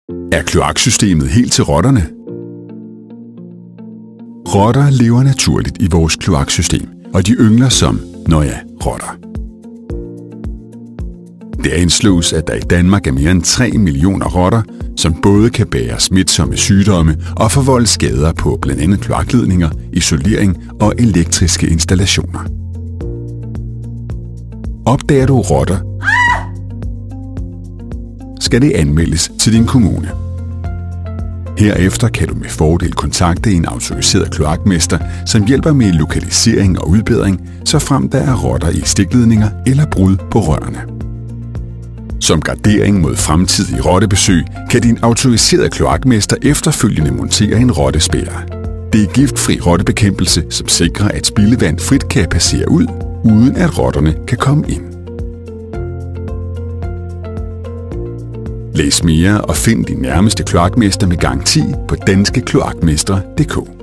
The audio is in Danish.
Er kloaksystemet helt til rotterne? Rotter lever naturligt i vores kloaksystem, og de yngler som, rotter. Det anslås, at der i Danmark er mere end 3 millioner rotter, som både kan bære smitsomme sygdomme og forvolde skader på bl.a. kloakledninger, isolering og elektriske installationer. Opdager du rotter, skal det anmeldes til din kommune. Herefter kan du med fordel kontakte en autoriseret kloakmester, som hjælper med lokalisering og udbedring, såfremt der er rotter i stikledninger eller brud på rørene. Som gardering mod fremtidige rottebesøg kan din autoriserede kloakmester efterfølgende montere en rottespærre. Det er giftfri rottebekæmpelse, som sikrer, at spildevand frit kan passere ud, uden at rotterne kan komme ind. Læs mere og find din nærmeste kloakmester med garanti på danskekloakmestre.dk.